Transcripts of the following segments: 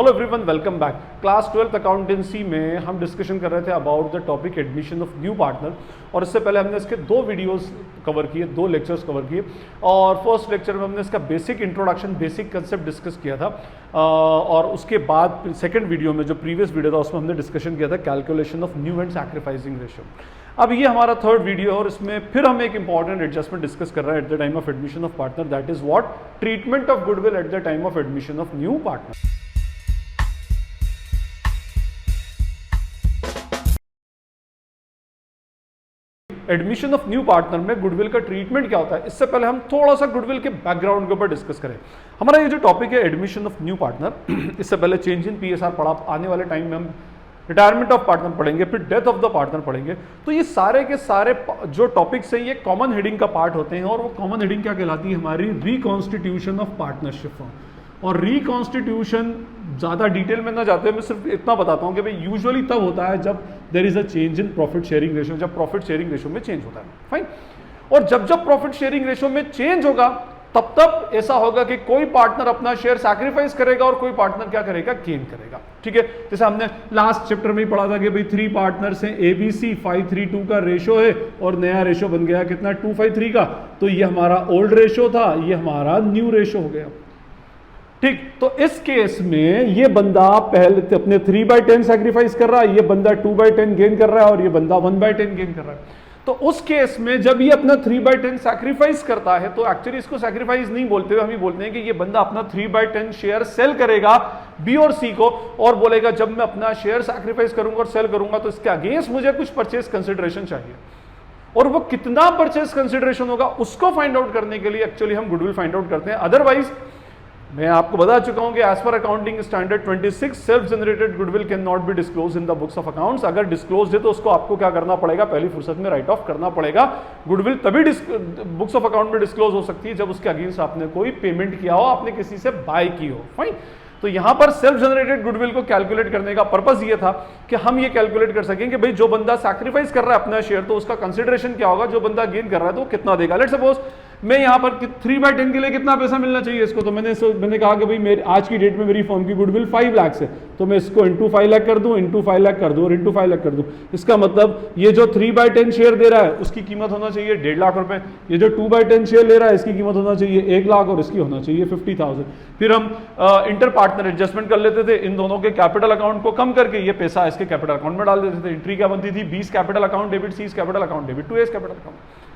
Hello everyone, welcome back. Class 12th accountancy में हम discussion कर रहे थे about the topic admission of new partner, और इससे पहले हमने इसके दो वीडियोस कवर किए, दो लेक्चर्स कवर किए। और फर्स्ट लेक्चर में हमने इसका basic introduction, basic concept discuss किया था, और उसके बाद सेकंड वीडियो में जो प्रीवियस वीडियो था उसमें हमने डिस्कशन किया था calculation of new and sacrificing ratio. अब ये हमारा थर्ड वीडियो है और इसमें फिर हम एक इंपॉर्टेंट एडजस्टमेंट डिस्कस कर रहे हैं eight the time of admission of partner, that is what treatment of goodwill at the time of admission of new partner. Admission of new partner में गुडविल का ट्रीटमेंट क्या होता है, इससे पहले हम थोड़ा सा गुडविल के बैकग्राउंड के ऊपर डिस्कस करें। हमारा ये जो टॉपिक है एडमिशन ऑफ न्यू पार्टनर, इससे पहले चेंज इन पीएसआर पढ़ा, आने वाले टाइम में हम रिटायरमेंट ऑफ पार्टनर पढ़ेंगे, फिर डेथ ऑफ द पार्टनर पढ़ेंगे। तो ये सारे के सारे जो टॉपिक्स हैं ये कॉमन हेडिंग का पार्ट होते हैं, और वो कॉमन हेडिंग क्या कहलाती है हमारी, रिकॉन्स्टिट्यूशन ऑफ पार्टनरशिप फॉर्म। और रिकॉन्स्टिट्यूशन ज़्यादा डिटेल में ना जाते हुए मैं सिर्फ इतना बताता हूँ कि भाई यूजुअली तब होता है जब there is a change in profit sharing ratio, जब प्रॉफिट शेयरिंग रेशियो में चेंज होता है, फाइन। और जब प्रॉफिट शेयरिंग रेशियो में चेंज होगा तब ऐसा होगा कि कोई पार्टनर अपना शेयर सैक्रिफाइस करेगा और कोई पार्टनर क्या करेगा, गेन करेगा, ठीक है। जैसे हमने लास्ट चैप्टर में ही पढ़ा था कि भाई 3 पार्टनर्स हैं, ABC 5:3:2 का रेशो है और नया रेशो बन गया कितना, 2:5:3 का। तो ये हमारा ओल्ड रेशो था, ये हमारा न्यू रेशो हो गया, ठीक। तो इस केस में ये बंदा पहले अपने 3/10 सैक्रिफाइस कर रहा है, ये बंदा 2/10 गेन कर रहा है, और ये बंदा 1/10 गेन कर रहा है। तो उस केस में जब ये अपना 3/10 सैक्रिफाइस करता है, तो एक्चुअली इसको सैक्रिफाइस नहीं बोलते हुए हम ही बोलते हैं कि ये बंदा अपना 3/10 शेयर सेल करेगा बी और सी को, और बोलेगा जब मैं अपना शेयर सैक्रिफाइस करूंगा और सेल करूंगा तो इसके अगेंस्ट मुझे कुछ परचेस कंसिडरेशन चाहिए, और वो कितना परचेस कंसिडरेशन होगा उसको फाइंड आउट करने के लिए एक्चुअली हम गुडविल फाइंड आउट करते हैं। अदरवाइज मैं आपको बता चुका हूं कि as per accounting standard 26 self generated goodwill can not be disclose in the books of accounts. अगर डिस्क्लोज है तो उसको आपको क्या करना पड़ेगा, पहली फुर्सत में राइट ऑफ करना पड़ेगा। गुडविल तभी बुक्स ऑफ अकाउंट में डिस्क्लोज हो सकती है जब उसके अगेंस्ट आपने कोई पेमेंट किया हो, आपने किसी से बाय की हो, फाइन। तो यहां पर सेल्फ जनरेटेड गुडविल को कैलकुलेट करने का पर्पस ये था कि हम ये कैलकुलेट कर सकें कि भाई जो बंदा सैक्रिफाइस कर रहा है अपना शेयर तो उसका कंसिडरेशन क्या होगा, जो बंदा गेन कर रहा है तो वो कितना देगा। लेट्स सपोज मैं यहां पर 3/10 के लिए कितना पैसा मिलना चाहिए इसको, तो मैंने कहा कि भाई मेरी आज की डेट में मेरी फर्म की गुडविल 5 लाख है, तो मैं इसको इंटू 5 लाख कर दूं, इंटू 5 लाख कर दूं और इंटू 5 लाख कर दूं। इसका मतलब ये जो 3/10 शेयर दे रहा है उसकी कीमत होना चाहिए 1.5 लाख रुपए, ये जो 2/10 शेयर ले रहा है इसकी कीमत होना चाहिए 1 लाख और इसकी होना चाहिए 50,000। फिर हम इंटर पार्टनर एडजस्टमेंट कर लेते थे, इन दोनों के कैपिटल अकाउंट को कम करके ये पैसा इसके कैपिटल अकाउंट में डाल देते थे। एंट्री क्या बनती थी, 20 capital account debit, 30 capital account debit, 2 capital account.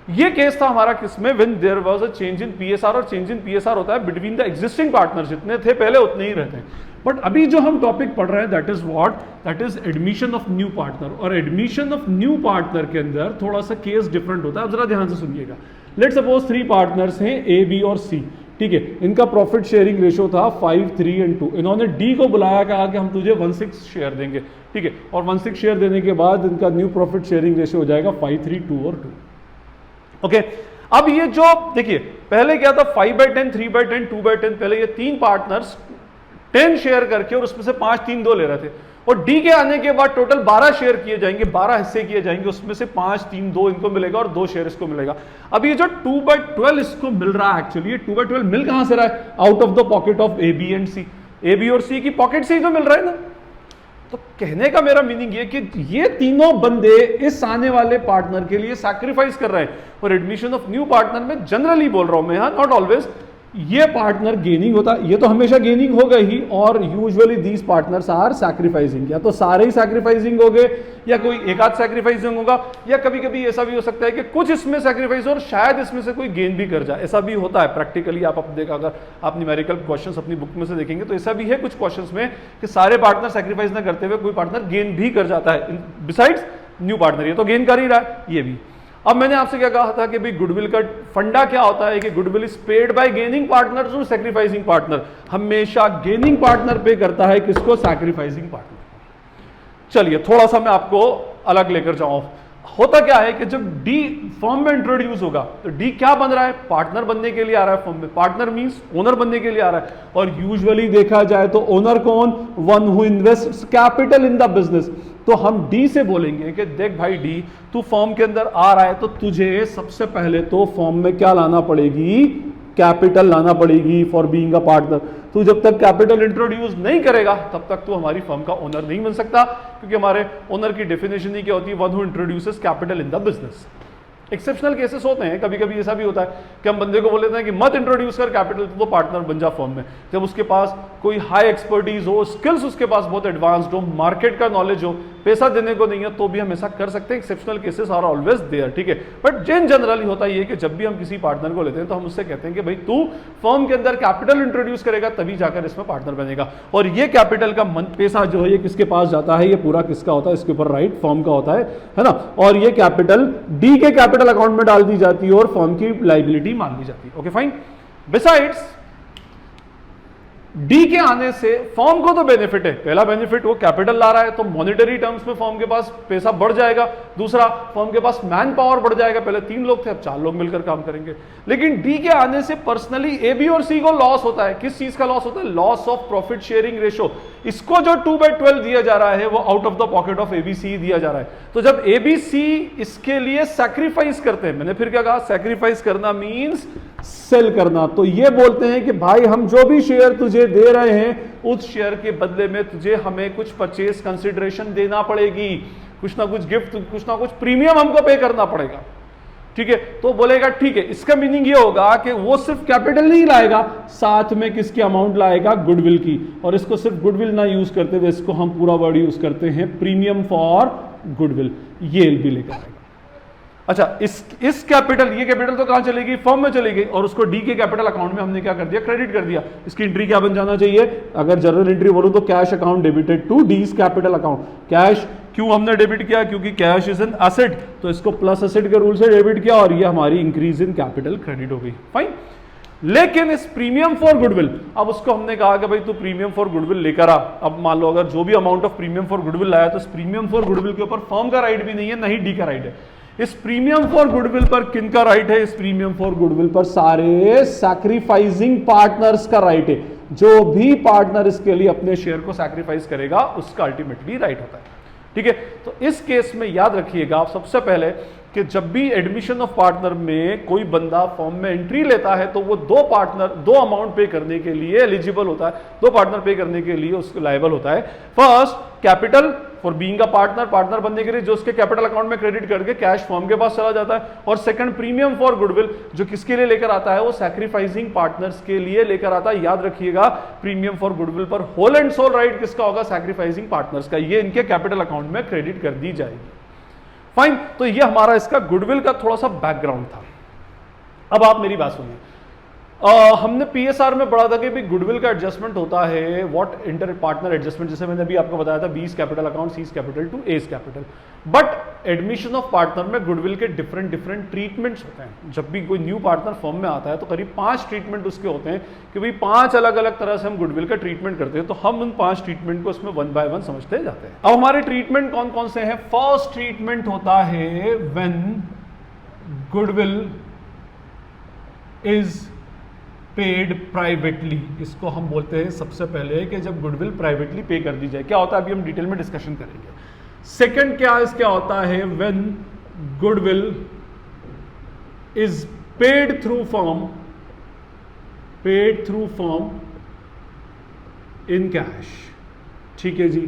ये केस था हमारा किसमें, when there was a change in PSR, और चेंज इन पीएसआर होता है बिटवीन द एग्जिस्टिंग पार्टनर्स, जितने थे पहले उतने ही रहते हैं। बट अभी जो हम टॉपिक पढ़ रहे हैं that is what, that is admission of new partner. और एडमिशन ऑफ न्यू पार्टनर के अंदर थोड़ा सा केस डिफरेंट होता है, अब जरा ध्यान से सुनिएगा। लेट्स सपोज 3 पार्टनर्स हैं A, B और C, ठीक है। इनका प्रॉफिट शेयरिंग रेशो था 5, 3 and 2। इन्होंने D को बुलाया, कहा कि हम तुझे 1/6 शेयर देंगे, ठीक है। और 1/6 शेयर देने के बाद इनका न्यू प्रॉफिट शेयरिंग रेशो हो जाएगा 5, 3, 2 और 2, ओके। अब ये जो देखिए पहले क्या था, 5/10, 3/10, 2/10, पहले ये 3 पार्टनर्स 10 शेयर करके और उसमें से 5, 3, 2 ले रहे थे, और डी के आने के बाद टोटल 12 शेयर किए जाएंगे, 12 हिस्से किए जाएंगे, उसमें से 5, 3, 2 इनको मिलेगा और 2 शेयर इसको मिलेगा। अब ये जो 2/12 इसको मिल रहा है, एक्चुअली ये 2/12 मिल कहां से रहा है, out of the pocket of A B and C. A B और सी की पॉकेट से ही तो मिल रहा है ना। तो कहने का मेरा मीनिंग ये कि ये तीनों बंदे इस आने वाले पार्टनर के लिए सैक्रिफाइस कर रहे हैं। और एडमिशन ऑफ न्यू पार्टनर में जनरली बोल रहा हूं मैं, नॉट ऑलवेज, ये पार्टनर गेनिंग होता, ये तो हमेशा गेनिंग होगा ही, और usually these partners are sacrificing. या तो सारे ही सैक्रिफाइसिंग हो गए, या कोई एक आध सैक्रिफाइसिंग होगा, या कभी कभी ऐसा भी हो सकता है कि कुछ इसमें सैक्रिफाइस और शायद इसमें से कोई गेन भी कर जाए, ऐसा भी होता है प्रैक्टिकली। आप देखा, अगर आप न्यूमेरिकल क्वेश्चंस अपनी बुक में से देखेंगे तो ऐसा भी है कुछ क्वेश्चंस में कि सारे पार्टनर सैक्रिफाइस ना करते हुए कोई पार्टनर गेन भी कर जाता है बिसाइड्स न्यू पार्टनर। ये तो गेन कर ही रहा है, ये भी। अब मैंने आपसे क्या कहा था कि भाई गुडविल का फंडा क्या होता है कि goodwill is paid by gaining partners और सैक्रिफाइसिंग पार्टनर। हमेशा गेनिंग पार्टनर पे करता है किसको, सैक्रिफाइसिंग पार्टनर। चलिए थोड़ा सा मैं आपको अलग लेकर जाऊं। होता क्या है कि जब डी फर्म में इंट्रोड्यूस होगा तो डी क्या बन रहा है, पार्टनर बनने के लिए आ रहा है फर्म में। पार्टनर मींस ओनर बनने के लिए आ रहा है, और यूजुअली देखा जाए तो ओनर कौन, one who invests capital in the business. तो हम डी से बोलेंगे कि देख भाई डी, तू फर्म के अंदर आ रहा है तो तुझे सबसे पहले तो फर्म में क्या लाना पड़ेगी, कैपिटल लाना पड़ेगी फॉर बीइंग अ पार्टनर। तो जब तक कैपिटल इंट्रोड्यूस नहीं करेगा तब तक तो हमारी फर्म का ओनर नहीं बन सकता, क्योंकि हमारे ओनर की डेफिनेशन ही क्या होती है, one who introduces capital in the business. Exceptional cases होते हैं, कभी कभी ऐसा भी होता है कि हम बंदे को बोल देते हैं कि मत इंट्रोड्यूस कर कैपिटल, तो पार्टनर बन जा फर्म में। जब उसके पास कोई हाई एक्सपर्टीज हो, स्किल्स उसके पास बहुत एडवांस्ड हो, मार्केट का नॉलेज हो, पैसा देने को नहीं है, तो भी हम ऐसा कर सकते हैं। Exceptional cases are always there, ठीक है। बट जेन जनरली होता है ये कि जब भी हम किसी पार्टनर को लेते हैं तो हम उससे कहते हैं कि भाई तू फर्म के अंदर कैपिटल इंट्रोड्यूस करेगा तभी जाकर इसमें पार्टनर बनेगा। और ये कैपिटल का पैसा जो है ये किसके पास जाता है, ये पूरा किसका होता है, इसके ऊपर राइट फर्म का होता है ना। और ये कैपिटल डी के कैपिटल अकाउंट में डाल दी जाती है और फर्म की लायबिलिटी मान ली जाती है। Okay fine. बिसाइड्स डी के आने से फर्म को तो बेनिफिट है। पहला बेनिफिट वो कैपिटल ला रहा है तो मॉनेटरी टर्म्स में फर्म के पास पैसा बढ़ जाएगा। दूसरा, फर्म के पास मैन पावर बढ़ जाएगा। पहले 3 लोग थे, अब 4 लोग मिलकर काम करेंगे। लेकिन डी के आने से पर्सनली ए, बी और सी को लॉस होता है। किस चीज का लॉस होता है, loss of profit sharing ratio. इसको जो 2/12 दिया जा रहा है वो out of the pocket of ABC दिया जा रहा है। तो जब एबीसी इसके लिए सैक्रिफाइस करते हैं, मैंने फिर क्या कहा, सैक्रिफाइस करना मींस सेल करना। तो ये बोलते हैं कि भाई हम जो भी शेयर तुझे दे रहे हैं उस शेयर के बदले में तुझे हमें कुछ परचेज कंसिडरेशन देना पड़ेगी, कुछ ना कुछ गिफ्ट, कुछ ना कुछ प्रीमियम हमको पे करना पड़ेगा, ठीक है। तो बोलेगा ठीक है। इसका मीनिंग ये होगा कि वो सिर्फ कैपिटल नहीं लाएगा, साथ में किसकी अमाउंट लाएगा, गुडविल की। और इसको सिर्फ गुडविल ना यूज करते हुए इसको हम पूरा वर्ड यूज करते हैं, प्रीमियम फॉर गुडविल, ये भी लेकर आएगा। अच्छा, इस कैपिटल, ये कैपिटल तो कहां चलेगी, फर्म में चलेगी, और उसको डी के कैपिटल अकाउंट में हमने क्या कर दिया, क्रेडिट कर दिया। इसकी एंट्री क्या बन जाना चाहिए, अगर जनरल एंट्री बोलूं तो cash account debited to D's capital account. Cash क्यों हमने डेबिट किया, क्योंकि कैश इज एन एसेट, तो इसको प्लस एसेट के रूल से डेबिट किया और ये हमारी इंक्रीज इन कैपिटल क्रेडिट हो गई। फाइन। लेकिन इस प्रीमियम फॉर गुडविल, अब उसको हमने कहा कि भाई तू प्रीमियम फॉर गुडविल लेकर आ। अब मान लो अगर जो भी amount of premium for goodwill लाया तो इस प्रीमियम फॉर गुडविल के ऊपर फर्म का राइट भी नहीं है, नहीं डी का राइट है। इस प्रीमियम फॉर गुडविल पर किन का राइट है, इस प्रीमियम फॉर गुडविल पर सारे सैक्रिफाइसिंग पार्टनर्स का राइट है। जो भी पार्टनर इसके लिए अपने शेयर को सैक्रिफाइस करेगा उसका अल्टीमेटली राइट होता है, ठीक है। तो इस केस में याद रखिएगा आप सबसे पहले कि जब भी एडमिशन ऑफ पार्टनर में कोई बंदा फर्म में एंट्री लेता है तो वो दो अमाउंट पे करने के लिए एलिजिबल होता है, 2 पार्टनर पे करने के लिए उसको लायबल होता है। First, capital for being a partner, partner बनने के लिए जो उसके कैपिटल अकाउंट में क्रेडिट करके कैश फर्म के पास चला जाता है। और सेकंड, प्रीमियम फॉर गुडविल, जो किसके लिए लेकर आता है, वो सैक्रिफाइसिंग पार्टनर्स के लिए लेकर आता है। याद रखिएगा, प्रीमियम फॉर गुडविल पर होल एंड सोल राइट किसका होगा, सैक्रिफाइसिंग पार्टनर्स का। ये इनके कैपिटल अकाउंट में क्रेडिट कर दी जाएगी। फाइन। तो ये हमारा इसका गुडविल का थोड़ा सा बैकग्राउंड था। अब आप मेरी बात सुनिए, हमने पीएसआर में पढ़ा था कि भी गुडविल का एडजस्टमेंट होता है व्हाट इंटर पार्टनर एडजस्टमेंट, जैसे मैंने अभी आपको बताया था, B's capital account, C's capital to A's capital. But admission of partner में गुडविल के डिफरेंट ट्रीटमेंट्स होते हैं। जब भी कोई न्यू पार्टनर फर्म में आता है तो करीब 5 ट्रीटमेंट उसके होते हैं कि भाई 5 अलग अलग तरह से हम गुडविल का ट्रीटमेंट करते हैं। तो हम उन 5 ट्रीटमेंट को उसमें 1 बाय 1 समझते जाते हैं। अब हमारे ट्रीटमेंट कौन कौन से हैं। फर्स्ट ट्रीटमेंट होता है when goodwill is paid privately. इसको हम बोलते हैं सबसे पहले कि जब गुडविल प्राइवेटली पे कर दी जाए। क्या होता है अभी हम डिटेल में डिस्कशन करेंगे। सेकंड क्या होता है, when goodwill is paid through firm in cash, ठीक है जी।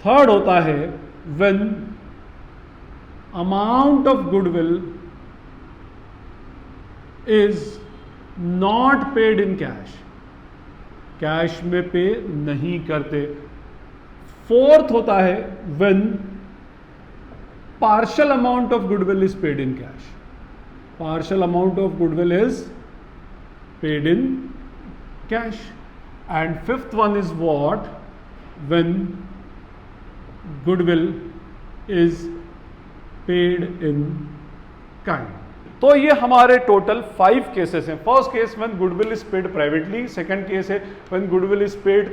थर्ड होता है when amount of goodwill is not paid in cash, cash में पे नहीं करते। फोर्थ होता है when partial amount of goodwill is paid in cash, partial amount of goodwill is paid in cash. And fifth one is what, when goodwill is paid in kind. तो ये हमारे total 5 cases हैं। First case when goodwill is paid privately, second case है when goodwill is paid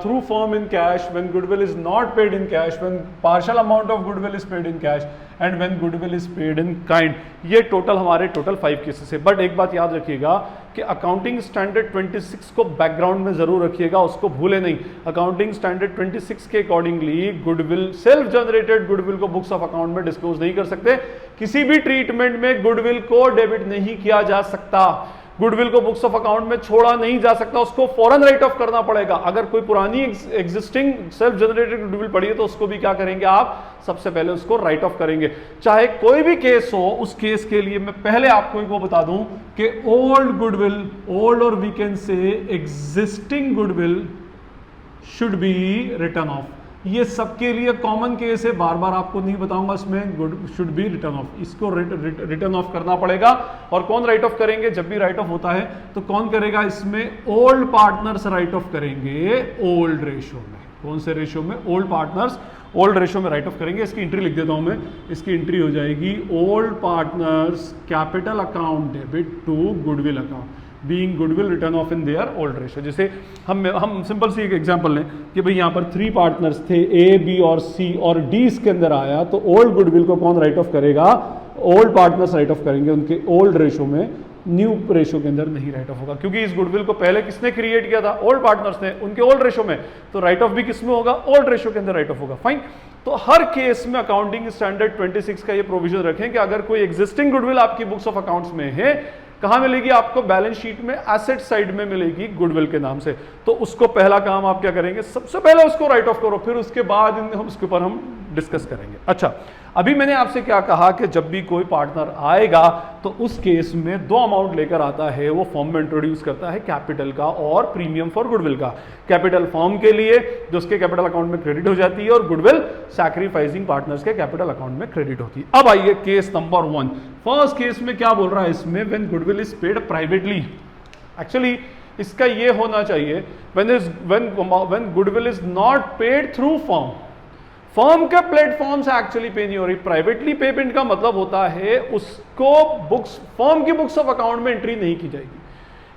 through firm in cash, when goodwill is not paid in cash, when partial amount of goodwill is paid in cash, and when goodwill is paid in kind. ये हमारे total 5 cases है। But एक बात याद रखिएगा कि accounting standard 26 को background में जरूर रखिएगा, उसको भूले नहीं। अकाउंटिंग स्टैंडर्ड 26 के accordingly goodwill, self generated goodwill को बुक्स ऑफ अकाउंट में डिस्क्लोज नहीं कर सकते। किसी भी ट्रीटमेंट में गुडविल को डेबिट नहीं किया जा सकता। गुडविल को बुक्स ऑफ अकाउंट में छोड़ा नहीं जा सकता, उसको फौरन राइट ऑफ करना पड़ेगा। अगर कोई पुरानी एग्जिस्टिंग सेल्फ जनरेटेड गुडविल पड़ी है तो उसको भी क्या करेंगे आप, सबसे पहले उसको राइट ऑफ करेंगे। चाहे कोई भी केस हो, उस केस के लिए मैं पहले आपको एक वो बता दूं कि ओल्ड गुडविल, ओल्ड और we can say existing goodwill should be written off. ये सबके लिए कॉमन केस है, बार बार आपको नहीं बताऊंगा, इसमें good should be written of, इसको रिटर्न ऑफ करना पड़ेगा। और कौन राइट ऑफ करेंगे, जब भी राइट ऑफ होता है तो कौन करेगा, इसमें ओल्ड पार्टनर्स राइट ऑफ करेंगे ओल्ड रेशो में। कौन से रेशो में, ओल्ड पार्टनर्स ओल्ड रेशो में राइट ऑफ करेंगे। इसकी एंट्री लिख देता हूं मैं, इसकी एंट्री हो जाएगी old partners capital account debit to goodwill account being goodwill written off in their old ratio. जैसे हम सिंपल सी एक एग्जांपल लें कि भाई यहाँ पर 3 पार्टनर्स थे, ए, बी और सी, और डी इसके अंदर आया, तो ओल्ड गुडविल को कौन राइट ऑफ करेगा, ओल्ड पार्टनर्स राइट ऑफ करेंगे उनके ओल्ड रेशो में, न्यू रेशो के अंदर नहीं राइट ऑफ होगा, क्योंकि इस गुडविल को पहले किसने क्रिएट किया था, ओल्ड पार्टनर्स ने, उनके ओल्ड रेशो में, तो राइट ऑफ भी किसमें होगा, ओल्ड रेशो के अंदर राइट ऑफ होगा। फाइन। तो हर केस में अकाउंटिंग स्टैंडर्ड 26 का ये प्रोविजन रखें कि अगर कोई एग्जिस्टिंग गुडविल आपकी बुक्स ऑफ अकाउंट्स में है, कहां मिलेगी आपको, बैलेंस शीट में एसेट साइड में मिलेगी गुडविल के नाम से, तो उसको पहला काम आप क्या करेंगे, सबसे पहले उसको राइट ऑफ करो, फिर उसके बाद उसके ऊपर हम डिस्कस करेंगे। अच्छा, अभी मैंने आपसे क्या कहा कि जब भी कोई पार्टनर आएगा तो उस केस में 2 अमाउंट लेकर आता है, वो फॉर्म में इंट्रोड्यूस करता है, कैपिटल का और प्रीमियम फॉर गुडविल का। कैपिटल फॉर्म के लिए जो उसके कैपिटल अकाउंट में क्रेडिट हो जाती है, और गुडविल सैक्रिफाइसिंग पार्टनर्स के कैपिटल अकाउंट में क्रेडिट होती है। अब आइए केस नंबर 1। फर्स्ट केस में क्या बोल रहा है इसमें, when goodwill is paid privately. Actually इसका ये होना चाहिए when goodwill is not paid through form, firm के प्लेटफॉर्म से एक्चुअली पे नहीं हो रही। प्राइवेटली पेमेंट का मतलब होता है उसको बुक्स, फर्म की बुक्स ऑफ अकाउंट में एंट्री नहीं की जाएगी।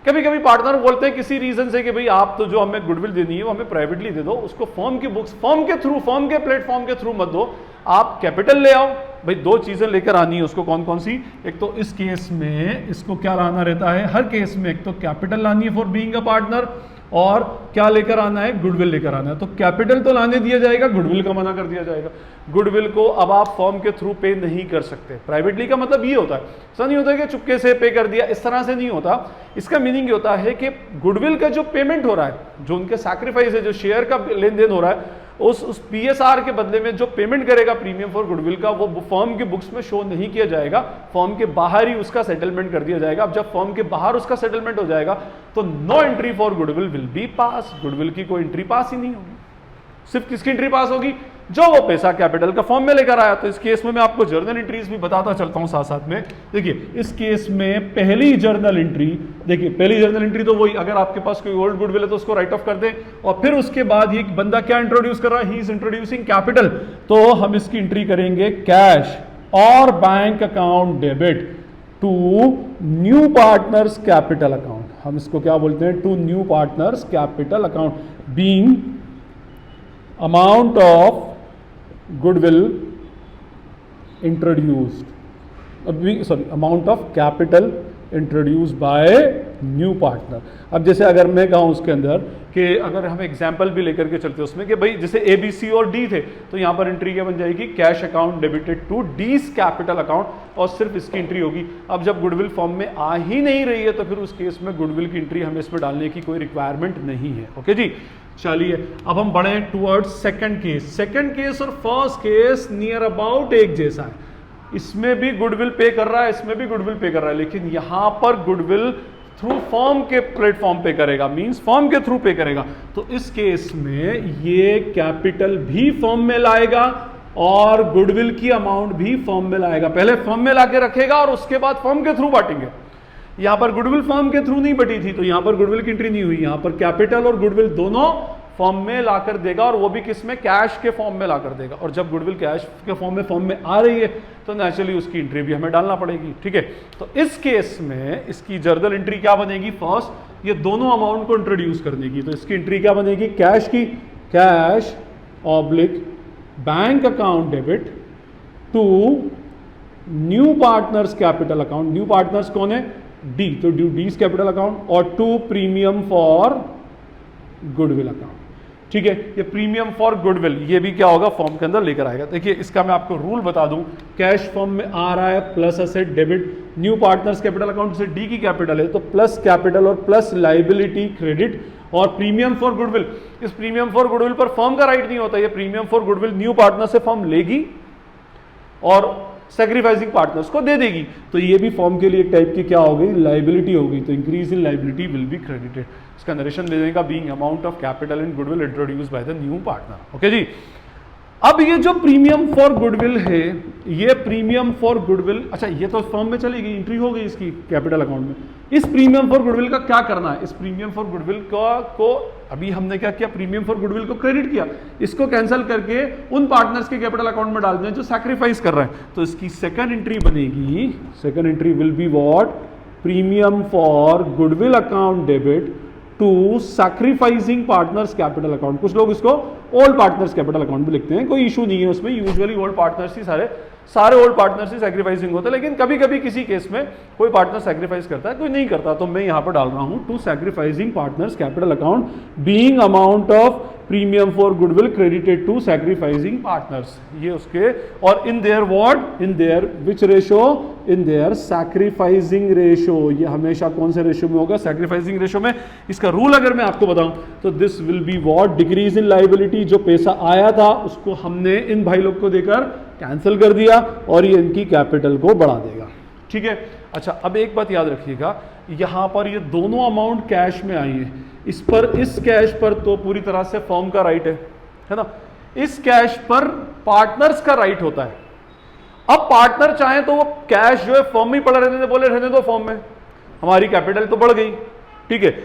कभी कभी पार्टनर बोलते हैं किसी रीजन से कि भाई आप तो जो हमें गुडविल देनी है वो हमें प्राइवेटली दे दो, उसको फर्म की बुक्स, फर्म के थ्रू, फर्म के प्लेटफॉर्म के थ्रू मत दो, आप कैपिटल ले आओ। भाई 2 चीजें लेकर आनी है उसको, कौन कौन सी, एक तो इस केस में इसको क्या लाना रहता है, हर केस में एक तो कैपिटल लानी है फॉर बीइंग अ पार्टनर, और क्या लेकर आना है, गुडविल लेकर आना है। तो कैपिटल तो लाने दिया जाएगा, गुडविल का मना कर दिया जाएगा। गुडविल को अब आप फर्म के थ्रू पे नहीं कर सकते। प्राइवेटली का मतलब ये होता है, ऐसा नहीं होता है कि चुपके से पे कर दिया, इस तरह से नहीं होता। इसका मीनिंग ये होता है कि गुडविल का जो पेमेंट हो रहा है, जो उनके सैक्रिफाइस है, जो शेयर का लेन देन हो रहा है, उस PSR के बदले में जो पेमेंट करेगा प्रीमियम फॉर गुडविल का, वो फर्म के बुक्स में शो नहीं किया जाएगा, फर्म के बाहर ही उसका सेटलमेंट कर दिया जाएगा। अब जब फर्म के बाहर उसका सेटलमेंट हो जाएगा तो no entry for goodwill will be pass, goodwill की कोई एंट्री पास ही नहीं होगी। सिर्फ किसकी एंट्री पास होगी, जो वो पैसा कैपिटल का फॉर्म में लेकर आया। तो इस केस में मैं आपको जर्नल एंट्रीज भी बताता चलता हूं साथ साथ में। देखिए इस केस में पहली जर्नल एंट्री, देखिए पहली जर्नल एंट्री तो वही, अगर आपके पास कोई ओल्ड गुडविल है तो उसको राइट ऑफ कर दें, और फिर उसके बाद ये बंदा क्या इंट्रोड्यूस कर रहा है, ही इज इंट्रोड्यूसिंग कैपिटल, तो हम इसकी एंट्री करेंगे कैश और bank account debit to new partners capital account. हम इसको क्या बोलते हैं, to new partners capital account being amount of goodwill introduced, amount of capital introduce by new partner. अब जैसे अगर मैं कहूं उसके अंदर कि अगर हम एग्जांपल भी लेकर के चलते हैं उसमें कि भाई जैसे ABC और D थे, तो यहां पर एंट्री क्या बन जाएगी, cash account debited to D's capital account, और सिर्फ इसकी एंट्री होगी। अब जब गुडविल फॉर्म में आ ही नहीं रही है तो फिर उस केस में गुडविल की एंट्री हमें इसमें डालने की कोई रिक्वायरमेंट नहीं है। ओके जी, चलिए अब हम बढ़े towards second case. Second case और फर्स्ट केस नियर अबाउट एक जैसा है, इसमें भी गुडविल पे कर रहा है, इसमें भी गुडविल पे कर रहा है, लेकिन यहां पर गुडविल थ्रू फर्म के प्लेटफॉर्म पे करेगा, मींस फर्म के थ्रू पे करेगा। तो इस केस में ये कैपिटल भी फर्म में लाएगा और गुडविल की अमाउंट भी फर्म में लाएगा। पहले फर्म में लाके रखेगा और उसके बाद फर्म के थ्रू बांटेंगे। यहां पर गुडविल फर्म के थ्रू नहीं बटी थी, तो यहां पर गुडविल की एंट्री नहीं हुई। यहां पर कैपिटल और गुडविल दोनों फॉर्म में लाकर देगा, और वो भी किस में, कैश के फॉर्म में लाकर देगा। और जब गुडविल कैश के फॉर्म में आ रही है तो नेचुरली उसकी एंट्री भी हमें डालना पड़ेगी। ठीक है, तो इस केस में इसकी जर्नल एंट्री क्या बनेगी, फर्स्ट ये दोनों अमाउंट को इंट्रोड्यूस करने की। तो इसकी एंट्री क्या बनेगी, कैश की, cash oblique bank account debit to new partners capital account. New partners कौन है, डी, तो डीज कैपिटल अकाउंट, और to premium for goodwill account. ठीक है। ये प्रीमियम फॉर गुडविल, ये भी क्या होगा, फॉर्म के अंदर लेकर आएगा। देखिए इसका मैं आपको रूल बता दूं, कैश फॉर्म में आ रहा है plus asset debit, new partners capital account से डी की कैपिटल है तो प्लस कैपिटल और प्लस लाइबिलिटी क्रेडिट, और प्रीमियम फॉर गुडविल, इस प्रीमियम फॉर गुडविल पर फर्म का राइट नहीं होता, ये premium for goodwill new partner से फर्म लेगी और सैक्रिफाइसिंग पार्टनर्स को दे देगी, तो ये भी फॉर्म के लिए एक टाइप की क्या हो गई, लाइबिलिटी हो गई। तो increase in liability will be credited, इसका नरेशन दे देगा being amount of capital in goodwill introduced by the new partner. Okay जी। अब ये जो प्रीमियम फॉर गुडविल है, ये प्रीमियम फॉर गुडविल, अच्छा ये तो फॉर्म में चली गई, एंट्री हो गई इसकी कैपिटल अकाउंट में। इस प्रीमियम फॉर गुडविल का क्या करना है, इस प्रीमियम फॉर गुडविल को अभी हमने क्या किया, प्रीमियम फॉर गुडविल को क्रेडिट किया, इसको कैंसिल करके उन पार्टनर्स के कैपिटल अकाउंट में डाल दें जो सैक्रिफाइस कर रहे हैं। तो इसकी सेकंड एंट्री बनेगी, second entry will be what, premium for goodwill account debit to sacrificing partners capital account. कुछ लोग इसको ओल्ड पार्टनर्स कैपिटल अकाउंट भी लिखते हैं, कोई इशू नहीं है उसमें, यूजुअली ओल्ड पार्टनर्स ही सारे ओल्ड पार्टनर्स ही सैक्रिफाइसिंग होते हैं, लेकिन कभी कभी किसी केस में कोई पार्टनर सैक्रिफाइस करता है कोई नहीं करता, तो मैं यहां पर डाल रहा हूं to sacrificing partners capital account being amount of premium for goodwill credited to sacrificing partners, ये उसके, और in their what, in their which ratio, in their sacrificing ratio, ये हमेशा कौन से रेशो में होगा, सैक्रिफाइसिंग रेशो में। इसका रूल अगर मैं आपको बताऊं तो this will be what, decrease in liability, जो पैसा आया था उसको हमने इन भाई लोग को देकर कैंसिल कर दिया और ये इनकी कैपिटल को बढ़ा देगा, ठीक है। अच्छा अब एक बात याद रखिएगा, यहां पर ये दोनों अमाउंट कैश में आई है, इस पर, इस कैश पर तो पूरी तरह से फर्म का राइट है ना, इस कैश पर पार्टनर्स का राइट होता है। अब पार्टनर चाहे तो वो कैश जो है फर्म में पड़ा रहने दे, बोले रहने दो फर्म में, हमारी कैपिटल तो बढ़ गई, ठीक है,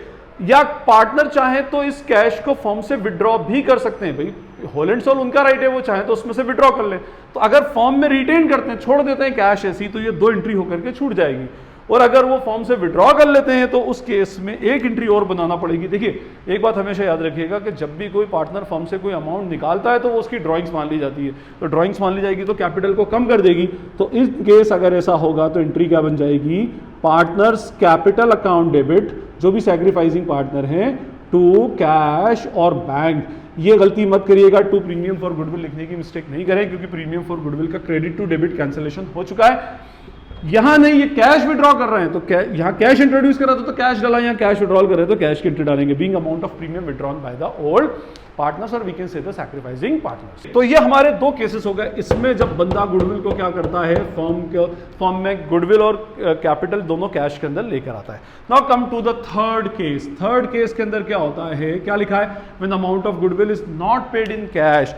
या पार्टनर चाहे तो इस कैश को फर्म से विड्रॉ भी कर सकते हैं, भाई होल एंड सोल उनका राइट है, वो चाहे तो उसमें से विड्रॉ कर ले। तो अगर फर्म में रिटेन करते हैं, छोड़ देते हैं कैश ऐसी, तो ये दो एंट्री होकर के छूट जाएगी, और अगर वो फॉर्म से विड्रॉ कर लेते हैं तो उस केस में एक एंट्री और बनाना पड़ेगी। देखिए एक बात हमेशा याद रखिएगा कि जब भी कोई पार्टनर फर्म से कोई अमाउंट निकालता है तो वो उसकी ड्राइंग्स मान ली जाती है, तो ड्राइंग्स मान ली जाएगी तो कैपिटल को कम कर देगी। तो इस केस अगर ऐसा होगा तो एंट्री क्या बन जाएगी, पार्टनर्स कैपिटल अकाउंट डेबिट, जो भी सैक्रिफाइसिंग पार्टनर है, टू कैश और बैंक। ये गलती मत करिएगा, टू प्रीमियम फॉर गुडविल लिखने की मिस्टेक नहीं करें, क्योंकि प्रीमियम फॉर गुडविल का क्रेडिट टू डेबिट कैंसिलेशन हो चुका है। यहां नहीं, ये कैश विड्रॉ कर रहे हैं तो यहां कैश इंट्रोड्यूस कर रहा था तो कैश डाला, यहां कैश विड्रॉल कर रहे हैं तो कैश की एंट्री डालेंगे, being amount of premium withdrawn by the old partners, और we can say the sacrificing partners. तो ये हमारे दो केसेस हो गए। इसमें जब बंदा गुडविल को क्या करता है, फर्म में गुडविल और कैपिटल दोनों कैश के अंदर लेकर आता है। Now come to the third case. Third case के अंदर क्या होता है, क्या लिखा है, when amount of goodwill is not paid in cash.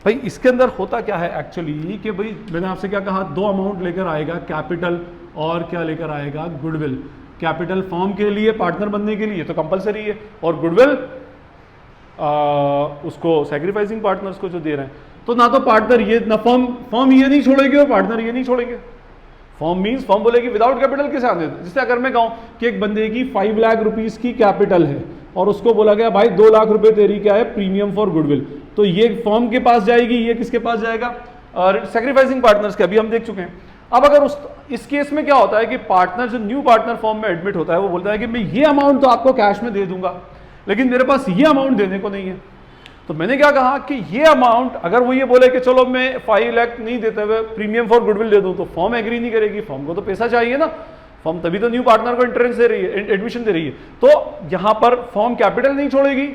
भाई इसके अंदर होता क्या है एक्चुअली कि भाई मैंने आपसे क्या कहा, दो अमाउंट लेकर आएगा, कैपिटल और क्या लेकर आएगा, गुडविल। कैपिटल फर्म के लिए पार्टनर बनने के लिए तो कंपलसरी है, और गुडविल उसको सैक्रिफाइसिंग पार्टनर्स को जो दे रहे हैं, तो ना तो पार्टनर ये, ना फर्म ये नहीं छोड़ेगी और पार्टनर ये नहीं छोड़ेंगे। फर्म मीन्स फर्म बोलेगी विदाउट कैपिटल कैसे आने देते। जैसे अगर मैं कहूं कि एक बंदे की 5 लाख रुपीस की कैपिटल है और उसको बोला गया भाई 2 लाख रुपए तेरी क्या है, प्रीमियम फॉर गुडविल, तो ये फर्म के पास जाएगी, ये किसके पास जाएगा, और सैक्रिफाइसिंग पार्टनर्स के, अभी हम देख चुके हैं। अब अगर इस केस में क्या होता है कि पार्टनर जो न्यू पार्टनर फर्म में एडमिट होता है वो बोलता है कि मैं ये अमाउंट तो आपको कैश में दे दूंगा, लेकिन मेरे पास ये अमाउंट देने को नहीं है। तो मैंने क्या कहा कि ये अमाउंट, अगर वो ये बोले कि चलो मैं 5 लाख नहीं देते हुए प्रीमियम फॉर गुडविल दे दूं, तो फर्म एग्री नहीं करेगी, फर्म को तो पैसा चाहिए ना, फर्म तभी तो न्यू पार्टनर को एंट्रेंस दे रही है, एडमिशन दे रही है। तो यहां पर फर्म कैपिटल नहीं छोड़ेगी,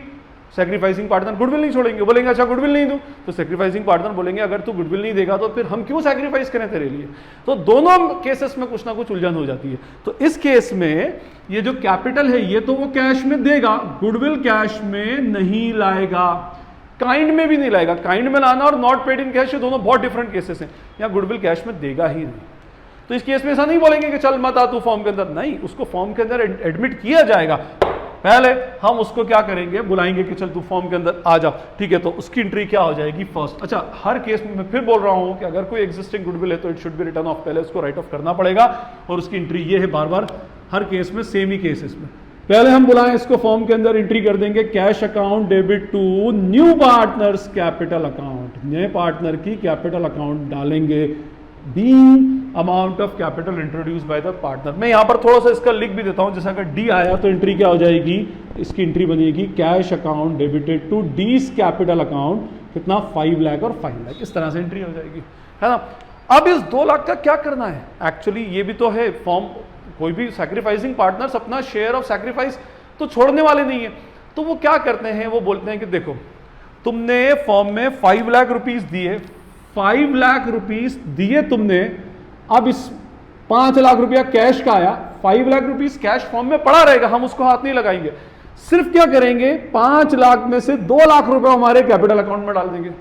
सैक्रिफाइसिंग पार्टनर गुडविल नहीं छोड़ेंगे, बोलेंगे अच्छा गुडविल नहीं दूं, तो सैक्रिफाइसिंग पार्टनर बोलेंगे अगर तू गुडविल नहीं देगा तो फिर हम क्यों सैक्रिफाइस करें तेरे लिए। तो दोनों केसेस में कुछ ना कुछ उलझन हो जाती है। तो इस केस में ये जो कैपिटल है ये तो वो कैश में देगा, गुडविल कैश में नहीं लाएगा, काइंड में भी नहीं लाएगा। काइंड में लाना और नॉट पेड इन कैश, ये दोनों बहुत डिफरेंट केसेस हैं। या गुडविल कैश में देगा ही नहीं, तो इस केस में ऐसा नहीं बोलेंगे कि चल मत आ तू फॉर्म के अंदर, नहीं, उसको फॉर्म के अंदर एडमिट किया जाएगा। पहले हम उसको क्या करेंगे, बुलाएंगे कि चल तू फॉर्म के अंदर आ जा, ठीक है, तो उसकी एंट्री क्या हो जाएगी, फर्स्ट। अच्छा हर केस में मैं फिर बोल रहा हूं कि अगर कोई एग्जिस्टिंग गुडविल है तो it should be written of, पहले उसको राइट ऑफ करना पड़ेगा, और उसकी एंट्री ये है, बार बार हर केस में सेम ही केसेस में पहले हम बुलाएं इसको फॉर्म के अंदर एंट्री कर देंगे, cash account debit to new partners capital account, नए पार्टनर की कैपिटल अकाउंट डालेंगे, being amount of capital introduce by the partner. मैं यहां पर थोड़ा सा इसका लिख भी देता हूं, जैसे अगर डी आया तो एंट्री क्या हो जाएगी, इसकी एंट्री बनेगी cash account debited to D's capital account, कितना 5 लाख और 5 लाख, इस तरह से एंट्री हो जाएगी, है ना। अब इस 2 लाख का क्या करना है, एक्चुअली ये भी तो है फॉर्म, कोई भी सैक्रिफाइसिंग पार्टनर्स अपना शेयर ऑफ सैक्रिफाइस तो छोड़ने वाले नहीं है, तो वो क्या करते हैं, वो बोलते हैं कि देखो तुमने फॉर्म में 5 लाख रुपीस दिए, 5 लाख रुपीस दिए तुमने, अब इस 5 लाख रुपया कैश का आया, 5 लाख रुपीस कैश फॉर्म में पड़ा रहेगा, हम उसको हाथ नहीं लगाएंगे, सिर्फ क्या करेंगे 5 लाख में से 2 लाख रुपया हमारे कैपिटल अकाउंट में डाल देंगे।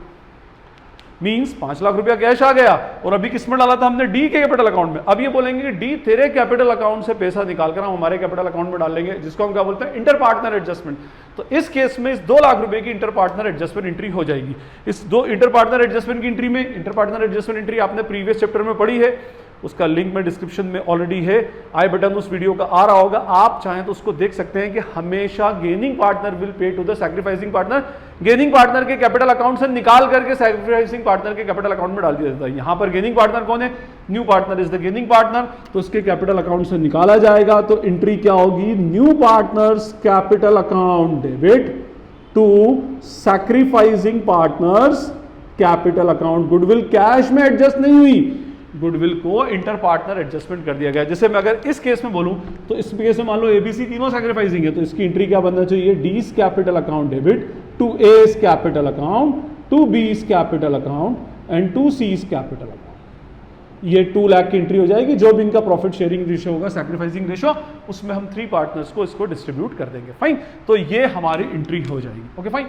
मींस 5 लाख रुपया कैश आ गया और अभी किस में डाला था हमने, डी के कैपिटल अकाउंट में। अब ये बोलेंगे कि डी तेरे कैपिटल अकाउंट से पैसा निकालकर हम हमारे कैपिटल अकाउंट में डाल लेंगे, जिसको हम क्या बोलते हैं, इंटर पार्टनर एडजस्टमेंट। तो इस केस में इस 2 लाख रुपए की इंटर पार्टनर एडजस्टमेंट एंट्री हो जाएगी। इस 2 इंटर पार्टनर एडजस्टमेंट की एंट्री में, इंटर पार्टनर एडजस्टमेंट एंट्री आपने प्रीवियस चैप्टर में पढ़ी है, उसका लिंक में डिस्क्रिप्शन में ऑलरेडी है, आई बटन उस वीडियो का आ रहा होगा, आप चाहें तो उसको देख सकते हैं कि हमेशा gaining partner will pay to the sacrificing partner, gaining partner के कैपिटल अकाउंट से निकाल करके सैक्रिफाइसिंग पार्टनर के कैपिटल अकाउंट में डाल दिया जाता है। यहां पर गेनिंग पार्टनर कौन है, new partner is the gaining partner, तो उसके कैपिटल अकाउंट से निकाला जाएगा। तो एंट्री क्या होगी, new partners capital account debit to sacrificing partners capital account. Goodwill cash में एडजस्ट नहीं हुई, गुडविल को इंटर पार्टनर एडजस्टमेंट कर दिया गया। जैसे मैं अगर इस केस में बोलूं तो इस केस में मान लो एबीसी तीनों सैक्रिफाइसिंग है, तो इसकी एंट्री क्या बनना चाहिए, D's capital account debit to A's capital account, to B's capital account and to C's capital account. ये 2 लाख की एंट्री हो जाएगी। जो भी इनका प्रॉफिट शेयरिंग रेशियो होगा, सैक्रिफाइसिंग रेशियो, उसमें हम 3 पार्टनर्स को इसको डिस्ट्रीब्यूट कर देंगे। फाइन, तो ये हमारी एंट्री हो जाएगी। Okay fine.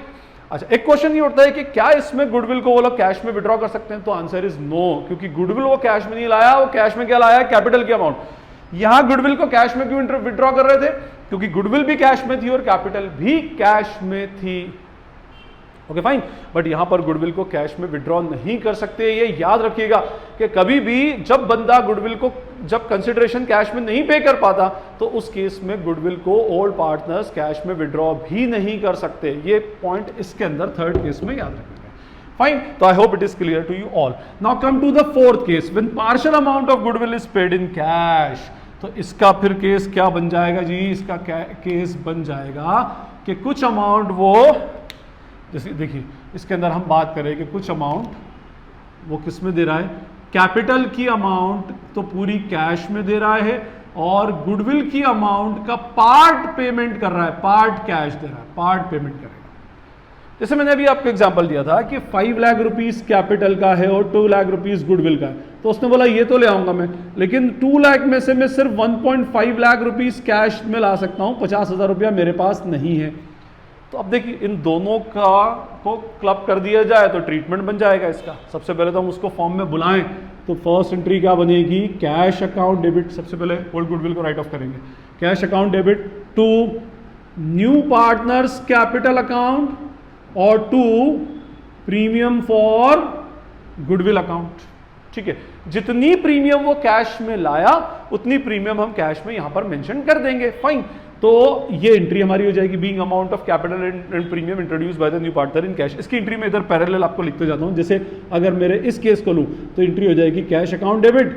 अच्छा, एक क्वेश्चन ये उठता है कि क्या इसमें गुडविल को वो लोग कैश में विड्रॉ कर सकते हैं, तो आंसर इज नो, क्योंकि गुडविल वो कैश में नहीं लाया, वो कैश में क्या लाया, कैपिटल की अमाउंट। यहां गुडविल को कैश में क्यों विड्रॉ कर रहे थे, क्योंकि गुडविल भी कैश में थी और कैपिटल भी कैश में थी। ओके फाइन, बट यहां पर गुडविल को कैश में विड्रॉ नहीं कर सकते। ये याद रखिएगा कि कभी भी जब बंदा गुडविल को जब कंसिडरेशन कैश में नहीं पे कर पाता, तो उस केस में गुडविल को ओल्ड पार्टनर्स कैश में विड्रॉ भी नहीं कर सकते। ये पॉइंट इसके अंदर थर्ड केस में याद रखेंगे। फाइन, तो I hope it is clear to you all. Now come to the fourth case, when partial amount of goodwill is paid in cash. तो इसका फिर केस क्या बन जाएगा जी, इसका केस बन जाएगा कि कुछ अमाउंट वो, जैसे देखिए इसके अंदर हम बात करें कि कुछ अमाउंट वो किस में दे रहा है, कैपिटल की अमाउंट तो पूरी कैश में दे रहा है और गुडविल की अमाउंट का पार्ट पेमेंट कर रहा है, पार्ट कैश दे रहा है, पार्ट पेमेंट करेगा। जैसे मैंने अभी आपको एग्जांपल दिया था कि 5 लाख रुपीस कैपिटल का है और 2 लाख रुपीस गुडविल का है, तो उसने बोला ये तो ले आऊंगा मैं, लेकिन 2 लाख में से मैं सिर्फ 1.5 लाख रुपीस कैश में ला सकता हूं, 50,000 रुपया मेरे पास नहीं है। तो अब देखिए इन दोनों का को क्लब कर दिया जाए तो ट्रीटमेंट बन जाएगा इसका। सबसे पहले तो हम उसको फॉर्म में बुलाएं, तो फर्स्ट एंट्री क्या बनेगी, कैश अकाउंट डेबिट, सबसे पहले ओल्ड गुडविल को राइट ऑफ करेंगे, cash account debit to new partners capital account और to premium for goodwill account. ठीक है, जितनी प्रीमियम वो कैश में लाया उतनी प्रीमियम हम कैश में यहां पर मेंशन कर देंगे। फाइन, तो ये एंट्री हमारी हो जाएगी, being amount of capital and premium introduced by the new partner in cash. इसकी एंट्री में इधर पैरेलल आपको लिखते जाता हूं। जैसे अगर मेरे इस केस को लूं तो एंट्री हो जाएगी cash account debit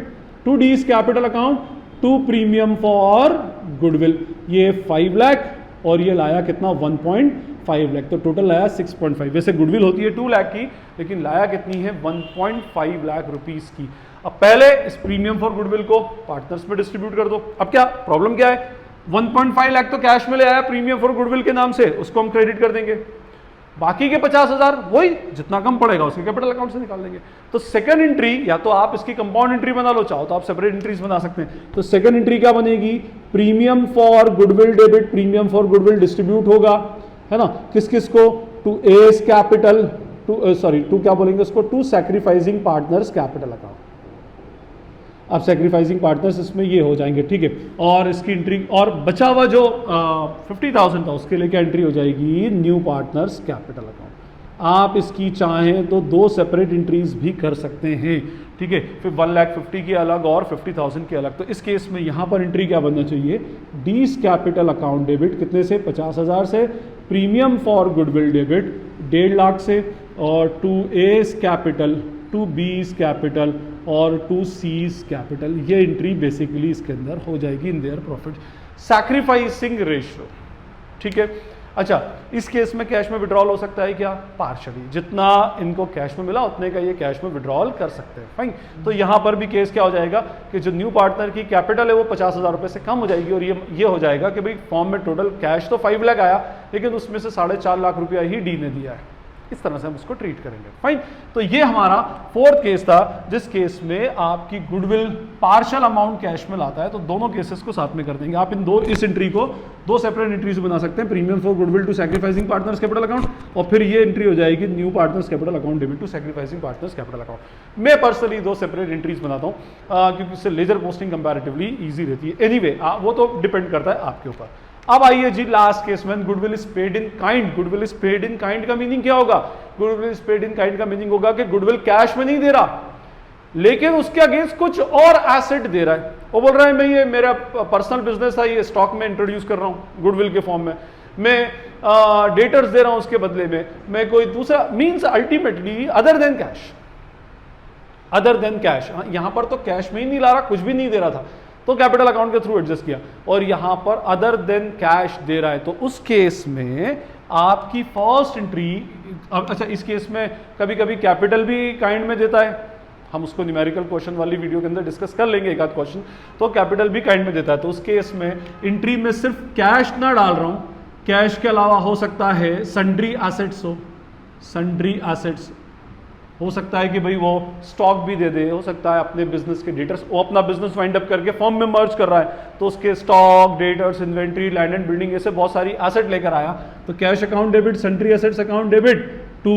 to D's capital account to premium for goodwill. ये 5 लाख और ये लाया कितना 1.5 लाख, तो टोटल लाया 6.5। वैसे गुडविल होती है 2 लाख की, लेकिन लाया कितनी है 1.5 लाख रुपीस की। अब पहले इस प्रीमियम फॉर गुडविल को पार्टनर्स में डिस्ट्रीब्यूट कर दो। अब क्या प्रॉब्लम क्या है, 1.5 लाख तो कैश में ले आया प्रीमियम फॉर गुडविल के नाम से, उसको हम क्रेडिट कर देंगे, बाकी के 50,000 वही जितना कम पड़ेगा उसके कैपिटल अकाउंट से निकाल देंगे। तो सेकंड एंट्री, या तो आप इसकी कंपाउंड एंट्री बना लो, चाहो तो आप सेपरेट एंट्रीज बना सकते हैं। तो सेकंड एंट्री क्या बनेगी, premium for goodwill debit, premium for goodwill distribute होगा, है ना, किस किस को, टू एस कैपिटल, टू क्या बोलेंगे उसको, to sacrificing partners capital account. अब सैक्रिफाइसिंग पार्टनर्स इसमें ये हो जाएंगे, ठीक है। और इसकी एंट्री, और बचा हुआ जो 50,000 था उसके लिए क्या एंट्री हो जाएगी, न्यू पार्टनर्स कैपिटल अकाउंट। आप इसकी चाहें तो 2 सेपरेट एंट्रीज भी कर सकते हैं, ठीक है। फिर 1,50,000 की अलग और 50,000 की अलग। तो इस केस में यहाँ पर एंट्री क्या बनना चाहिए, डीज कैपिटल अकाउंट डेबिट कितने से, 50,000 से, premium for goodwill debit 1.5 lakh से, और to A's capital, to B's capital और टू सीज कैपिटल, ये एंट्री बेसिकली इसके अंदर हो जाएगी in their profit sacrificing ratio. ठीक है, अच्छा इस केस में कैश में विड्रॉल हो सकता है क्या? पार्शली, जितना इनको कैश में मिला उतने का ये कैश में विड्रॉल कर सकते हैं। फाइन, तो यहाँ पर भी केस क्या हो जाएगा कि जो न्यू पार्टनर की कैपिटल है वो 50,000 रुपये से कम हो जाएगी और ये हो जाएगा कि भाई फॉर्म में टोटल कैश तो 5 लाख आया लेकिन उसमें से 4.5 लाख रुपया ही डी ने दिया है। इस तरह से हम उसको ट्रीट करेंगे। फाइन, तो ये हमारा फोर्थ केस था जिस केस में आपकी गुडविल पार्शियल अमाउंट कैश में लाता है। तो दोनों केसेस को साथ में कर देंगे। आप इस एंट्री को 2 सेपरेट एंट्रीज बना सकते हैं, premium for goodwill to sacrificing partners capital account और फिर ये एंट्री हो जाएगी new partners capital account debit to sacrificing partners capital account. मैं पर्सनली 2 सेपरेट एंट्रीज बनाता हूँ क्योंकि इससे लेजर पोस्टिंग कंपैरेटिवली ईजी रहती है। एनीवे वो तो डिपेंड करता है आपके ऊपर। अब आइए जी लास्ट केस में goodwill is paid in kind. Goodwill is paid in kind का मीनिंग क्या होगा? Goodwill is paid in kind का मीनिंग होगा कि गुडविल कैश में नहीं दे रहा लेकिन उसके अगेंस्ट कुछ और एसेट दे रहा है। वो बोल रहा है मैं ये मेरा पर्सनल बिजनेस था, ये स्टॉक में इंट्रोड्यूस कर रहा हूं गुडविल के फॉर्म में, मैं डेटर्स दे रहा हूं उसके बदले में, मैं कोई दूसरा means ultimately other than cash. Other than cash, यहां पर तो कैश में ही नहीं ला रहा, कुछ भी नहीं दे रहा था तो कैपिटल अकाउंट के थ्रू एडजस्ट किया और यहां पर अदर देन कैश दे रहा है। तो उस केस में आपकी फर्स्ट एंट्री, अच्छा इस केस में कभी कभी कैपिटल भी काइंड में देता है, हम उसको न्यूमेरिकल क्वेश्चन वाली वीडियो के अंदर डिस्कस कर लेंगे एक आध क्वेश्चन। तो कैपिटल भी काइंड में देता है तो उस केस में एंट्री में सिर्फ कैश ना डाल रहा हूं, कैश के अलावा हो सकता है सन्ड्री एसेट्स हो, सन्ड्री एसेट्स हो सकता है कि भाई वो स्टॉक भी दे दे, हो सकता है अपने बिजनेस के डेटर्स, वो अपना बिजनेस वाइंड अप करके फॉर्म में मर्ज कर रहा है तो उसके stock, debtors, inventory, land and building ऐसे बहुत सारी एसेट लेकर आया तो cash account debit, sundry assets account debit to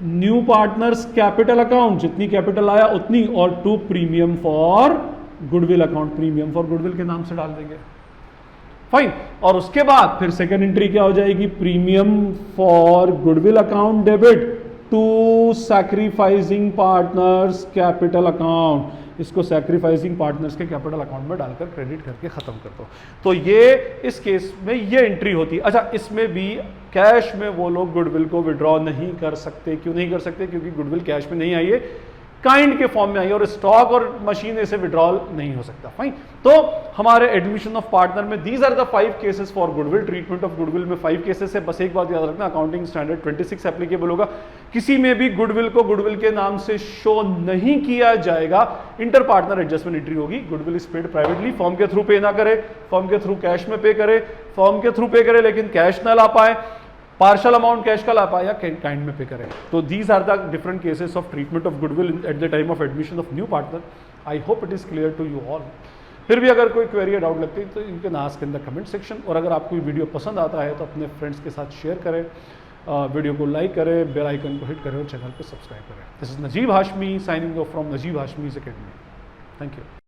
new partners capital account, जितनी कैपिटल आया उतनी, और to premium for goodwill account, premium for goodwill के नाम से डाल देंगे। फाइन, और उसके बाद फिर सेकेंड एंट्री क्या हो जाएगी? Premium for goodwill account debit to sacrificing partners capital account, इसको सैक्रिफाइसिंग पार्टनर्स के कैपिटल अकाउंट में डालकर क्रेडिट करके खत्म कर दो। तो ये इस केस में ये एंट्री होती है। अच्छा इसमें भी कैश में वो लोग गुडविल को विड्रॉ नहीं कर सकते। क्यों नहीं कर सकते? क्योंकि गुडविल कैश में नहीं आई है, काइंड के फॉर्म में आई और स्टॉक और मशीन से विड्रॉल नहीं हो सकता। फाइन, तो हमारे एडमिशन ऑफ पार्टनर में these are the 5 cases for goodwill, treatment of goodwill में 5 केसेस है। बस एक बात याद रखना, अकाउंटिंग स्टैंडर्ड 26 एप्लीकेबल होगा। किसी में भी गुडविल को गुडविल के नाम से शो नहीं किया जाएगा, इंटर पार्टनर एडजस्टमेंट एंट्री होगी। Goodwill is paid privately, form के थ्रू पे ना करे, फॉर्म के थ्रू कैश में पे करे, फॉर्म के थ्रू पे करे लेकिन कैश ना ला पाए, पार्शियल अमाउंट कैश का ला पाया, काइंड में पे करें। तो these are the different cases of treatment of goodwill at the time of admission of new partner. I hope it is clear to you all. फिर भी अगर कोई क्वेरी या डाउट लगती है तो इनके नास के अंदर कमेंट सेक्शन, और अगर आपको वीडियो पसंद आता है तो अपने फ्रेंड्स के साथ शेयर करें, वीडियो को लाइक करें, बेल आइकन को हिट करें और चैनल को सब्सक्राइब करें। This is Najeeb Hashmi signing off from Najeeb Hashmi's academy. Thank you.